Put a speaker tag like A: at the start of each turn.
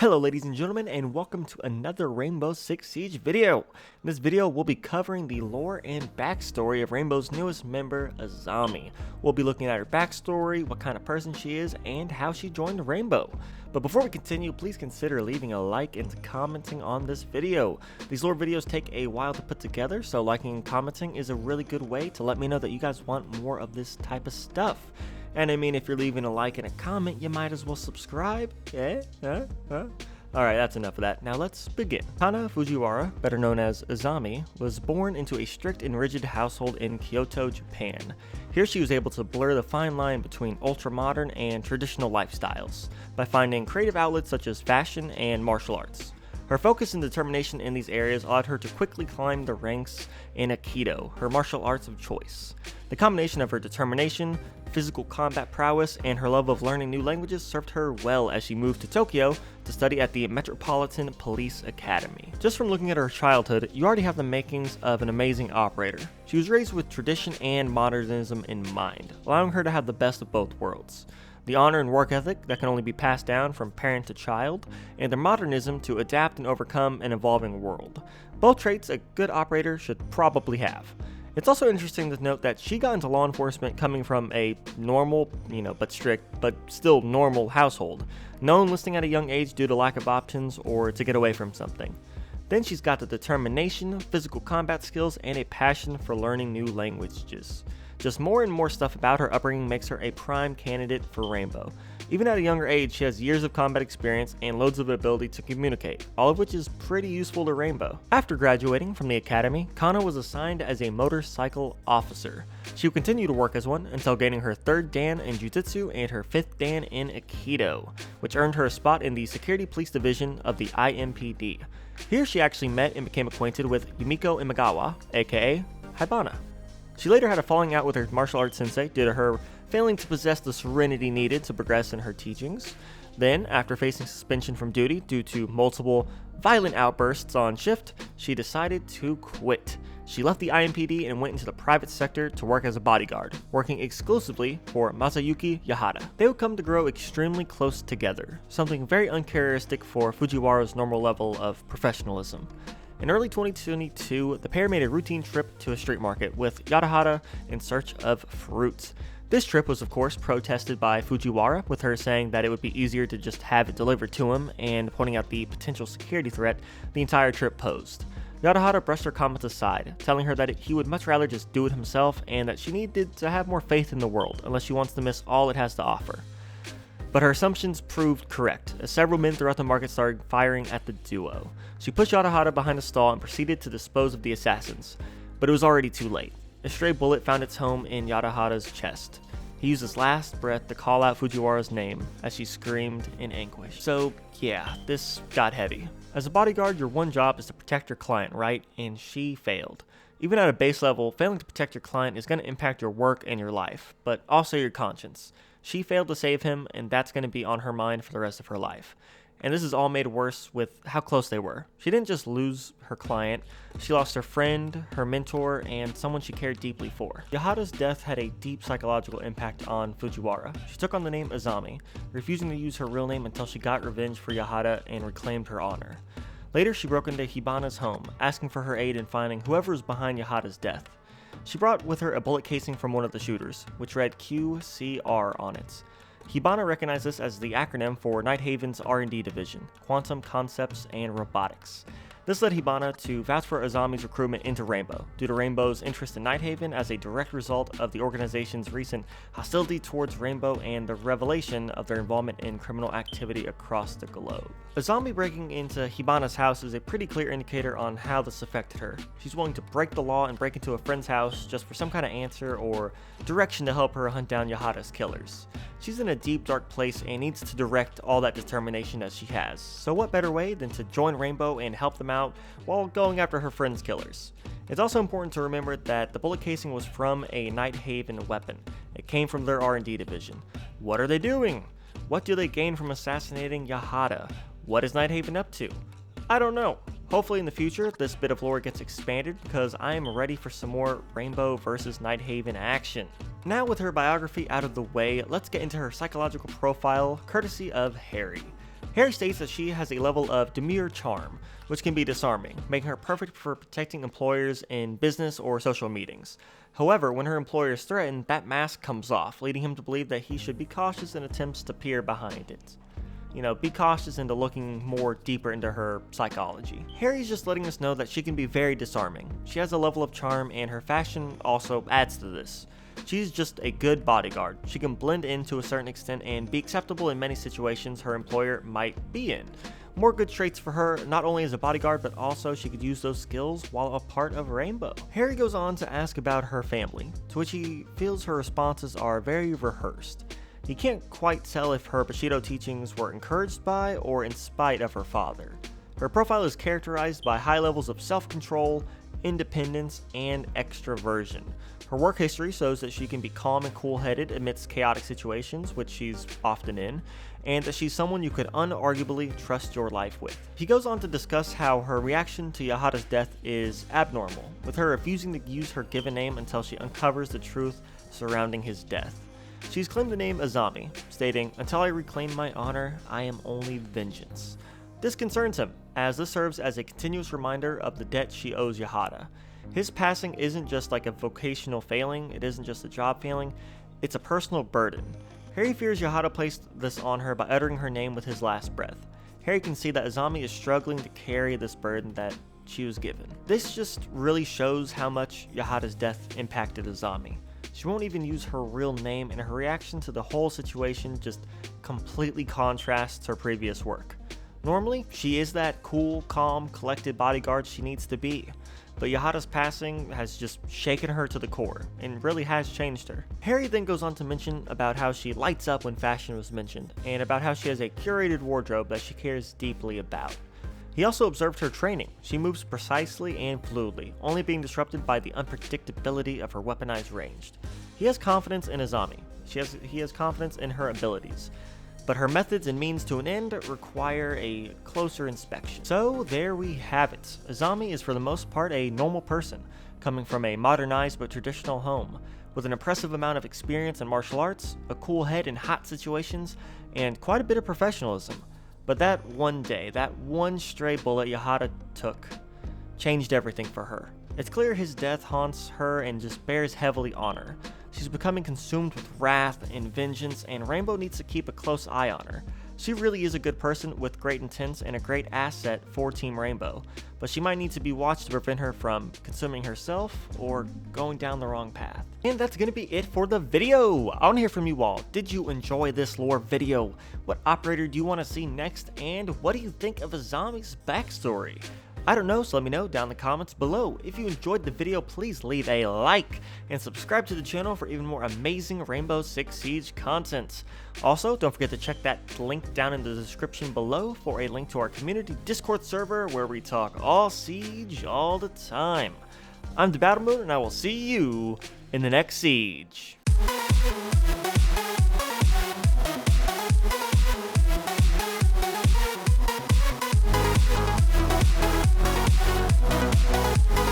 A: Hello ladies and gentlemen, and welcome to another Rainbow Six Siege video. In this video, we'll be covering the lore and backstory of Rainbow's newest member, Azami. We'll be looking at her backstory, what kind of person she is, and how she joined Rainbow. But before we continue, please consider leaving a like and commenting on this video. These lore videos take a while to put together, so liking and commenting is a really good way to let me know that you guys want more of this type of stuff. And I mean, if you're leaving a like and a comment, you might as well subscribe. Alright, that's enough of that. Now let's begin. Kana Fujiwara, better known as Azami, was born into a strict and rigid household in Kyoto, Japan. Here she was able to blur the fine line between ultra-modern and traditional lifestyles by finding creative outlets such as fashion and martial arts. Her focus and determination in these areas allowed her to quickly climb the ranks in Aikido, her martial arts of choice. The combination of her determination, physical combat prowess, and her love of learning new languages served her well as she moved to Tokyo to study at the Metropolitan Police Academy. Just from looking at her childhood, you already have the makings of an amazing operator. She was raised with tradition and modernism in mind, allowing her to have the best of both worlds. The honor and work ethic that can only be passed down from parent to child, and the modernism to adapt and overcome an evolving world. Both traits a good operator should probably have. It's also interesting to note that she got into law enforcement coming from a normal, but strict, but still normal household. No enlisting at a young age due to lack of options or to get away from something. Then she's got the determination, physical combat skills, and a passion for learning new languages. Just more and more stuff about her upbringing makes her a prime candidate for Rainbow. Even at a younger age, she has years of combat experience and loads of ability to communicate, all of which is pretty useful to Rainbow. After graduating from the academy, Kana was assigned as a motorcycle officer. She would continue to work as one until gaining her 3rd Dan in Jiu-Jitsu and her 5th Dan in Aikido, which earned her a spot in the Security Police Division of the IMPD. Here she actually met and became acquainted with Yumiko Imagawa, aka Hibana. She later had a falling out with her martial arts sensei due to her failing to possess the serenity needed to progress in her teachings. Then, after facing suspension from duty due to multiple violent outbursts on shift, she decided to quit. She left the IMPD and went into the private sector to work as a bodyguard, working exclusively for Masayuki Yahara. They would come to grow extremely close together, something very uncharacteristic for Fujiwara's normal level of professionalism. In early 2022, the pair made a routine trip to a street market with Yadahara in search of fruits. This trip was of course protested by Fujiwara, with her saying that it would be easier to just have it delivered to him and pointing out the potential security threat the entire trip posed. Yadahara brushed her comments aside, telling her that he would much rather just do it himself and that she needed to have more faith in the world unless she wants to miss all it has to offer. But her assumptions proved correct, as several men throughout the market started firing at the duo. She pushed Yadahara behind a stall and proceeded to dispose of the assassins, but it was already too late. A stray bullet found its home in Yadahara's chest. He used his last breath to call out Fujiwara's name as she screamed in anguish. So yeah, this got heavy. As a bodyguard, your one job is to protect your client, right? And she failed. Even at a base level, failing to protect your client is going to impact your work and your life, but also your conscience. She failed to save him, and that's going to be on her mind for the rest of her life. And this is all made worse with how close they were. She didn't just lose her client, she lost her friend, her mentor, and someone she cared deeply for. Yahara's death had a deep psychological impact on Fujiwara. She took on the name Azami, refusing to use her real name until she got revenge for Yahara and reclaimed her honor. Later, she broke into Hibana's home, asking for her aid in finding whoever was behind Yahara's death. She brought with her a bullet casing from one of the shooters, which read QCR on it. Hibana recognized this as the acronym for Nighthaven's R&D division, Quantum Concepts and Robotics. This led Hibana to vouch for Azami's recruitment into Rainbow, due to Rainbow's interest in Nighthaven as a direct result of the organization's recent hostility towards Rainbow and the revelation of their involvement in criminal activity across the globe. Azami breaking into Hibana's house is a pretty clear indicator on how this affected her. She's willing to break the law and break into a friend's house just for some kind of answer or direction to help her hunt down Yahara's killers. She's in a deep, dark place and needs to direct all that determination that she has. So what better way than to join Rainbow and help them out while going after her friend's killers? It's also important to remember that the bullet casing was from a Nighthaven weapon. It came from their R&D division. What are they doing? What do they gain from assassinating Yahara? What is Nighthaven up to? I don't know. Hopefully in the future, this bit of lore gets expanded because I am ready for some more Rainbow vs. Nighthaven action. Now with her biography out of the way, let's get into her psychological profile, courtesy of Harry. Harry states that she has a level of demure charm, which can be disarming, making her perfect for protecting employers in business or social meetings. However, when her employer is threatened, that mask comes off, leading him to believe that he should be cautious in attempts to peer behind it. Be cautious into looking more deeper into her psychology. Harry's just letting us know that she can be very disarming. She has a level of charm, and her fashion also adds to this. She's just a good bodyguard. She can blend in to a certain extent and be acceptable in many situations her employer might be in. More good traits for her, not only as a bodyguard, but also she could use those skills while a part of Rainbow. Harry goes on to ask about her family, to which he feels her responses are very rehearsed. He can't quite tell if her Bushido teachings were encouraged by or in spite of her father. Her profile is characterized by high levels of self-control, independence, and extroversion. Her work history shows that she can be calm and cool-headed amidst chaotic situations, which she's often in, and that she's someone you could unarguably trust your life with. He goes on to discuss how her reaction to Yahada's death is abnormal, with her refusing to use her given name until she uncovers the truth surrounding his death. She's claimed the name Azami, stating, "Until I reclaim my honor, I am only vengeance." This concerns him, as this serves as a continuous reminder of the debt she owes Yahada. His passing isn't just like a vocational failing, it isn't just a job failing, it's a personal burden. Harry fears Yahada placed this on her by uttering her name with his last breath. Harry can see that Azami is struggling to carry this burden that she was given. This just really shows how much Yahada's death impacted Azami. She won't even use her real name, and her reaction to the whole situation just completely contrasts her previous work. Normally, she is that cool, calm, collected bodyguard she needs to be, but Yahada's passing has just shaken her to the core, and really has changed her. Harry then goes on to mention about how she lights up when fashion was mentioned, and about how she has a curated wardrobe that she cares deeply about. He also observed her training. She moves precisely and fluidly, only being disrupted by the unpredictability of her weaponized range. He has confidence in Azami. He has confidence in her abilities. But her methods and means to an end require a closer inspection. So there we have it. Azami is for the most part a normal person, coming from a modernized but traditional home, with an impressive amount of experience in martial arts, a cool head in hot situations, and quite a bit of professionalism. But that one day, that one stray bullet Yahada took, changed everything for her. It's clear his death haunts her and just bears heavily on her. She's becoming consumed with wrath and vengeance, and Rainbow needs to keep a close eye on her. She really is a good person with great intents and a great asset for Team Rainbow, but she might need to be watched to prevent her from consuming herself or going down the wrong path. And that's going to be it for the video. I want to hear from you all. Did you enjoy this lore video? What operator do you want to see next? And what do you think of Azami's backstory? I don't know, so let me know down in the comments below. If you enjoyed the video, please leave a like and subscribe to the channel for even more amazing Rainbow Six Siege content. Also, don't forget to check that link down in the description below for a link to our community Discord server where we talk all Siege all the time. I'm the Battle Moon, and I will see you in the next Siege.